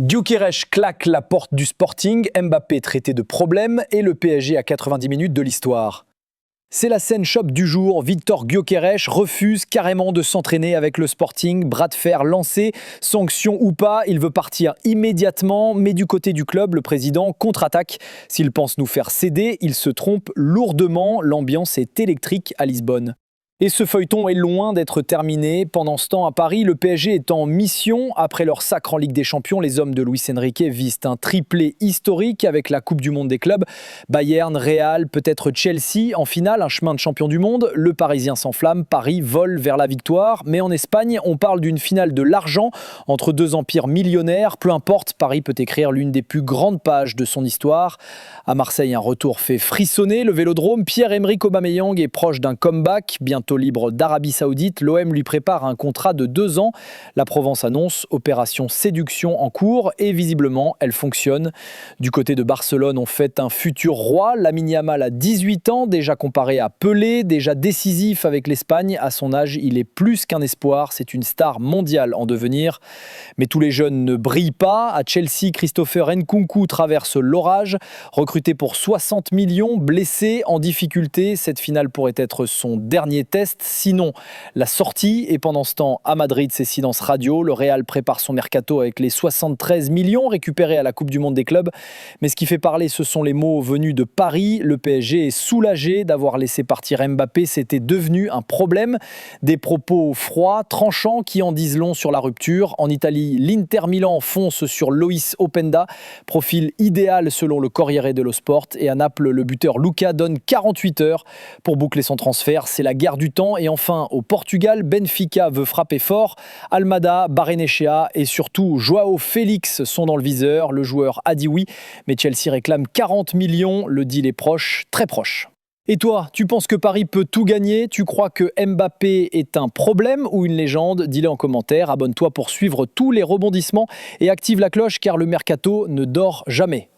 Gyökeres claque la porte du Sporting, Mbappé traité de problème et le PSG à 90 minutes de l'histoire. C'est la scène chope du jour. Victor Gyökeres refuse carrément de s'entraîner avec le Sporting. Bras de fer lancé, sanction ou pas, il veut partir immédiatement. Mais du côté du club, le président contre-attaque. S'il pense nous faire céder, il se trompe lourdement. L'ambiance est électrique à Lisbonne. Et ce feuilleton est loin d'être terminé. Pendant ce temps, à Paris, le PSG est en mission. Après leur sacre en Ligue des Champions, les hommes de Luis Enrique visent un triplé historique avec la Coupe du Monde des clubs. Bayern, Real, peut-être Chelsea. En finale, un chemin de champion du monde. Le Parisien s'enflamme, Paris vole vers la victoire. Mais en Espagne, on parle d'une finale de l'argent entre deux empires millionnaires. Peu importe, Paris peut écrire l'une des plus grandes pages de son histoire. À Marseille, un retour fait frissonner le Vélodrome. Pierre-Emerick Aubameyang est proche d'un comeback. Bientôt libre d'Arabie Saoudite, l'OM lui prépare un contrat de 2 ans. La Provence annonce opération séduction en cours et visiblement, elle fonctionne. Du côté de Barcelone, on fête un futur roi. Lamine Yamal a 18 ans, déjà comparé à Pelé, déjà décisif avec l'Espagne. À son âge, il est plus qu'un espoir. C'est une star mondiale en devenir. Mais tous les jeunes ne brillent pas. À Chelsea, Christopher Nkunku traverse l'orage. Recruté pour 60 millions, blessé, en difficulté. Cette finale pourrait être son dernier test. Sinon, la sortie. Et pendant ce temps, à Madrid, c'est silence radio. Le Real prépare son mercato avec les 73 millions récupérés à la Coupe du Monde des clubs. Mais ce qui fait parler, ce sont les mots venus de Paris. Le PSG est soulagé d'avoir laissé partir Mbappé. C'était devenu un problème. Des propos froids, tranchants, qui en disent long sur la rupture. En Italie, l'Inter Milan fonce sur Loïs Openda. Profil idéal selon le Corriere dello Sport. Et à Naples, le buteur Luca donne 48 heures pour boucler son transfert. C'est la guerre du temps. Et enfin, au Portugal, Benfica veut frapper fort. Almada, Barrenechea et surtout Joao Félix sont dans le viseur. Le joueur a dit oui, mais Chelsea réclame 40 millions. Le deal est proche, très proche. Et toi, tu penses que Paris peut tout gagner? Tu crois que Mbappé est un problème ou une légende? Dis-le en commentaire. Abonne-toi pour suivre tous les rebondissements et active la cloche car le mercato ne dort jamais.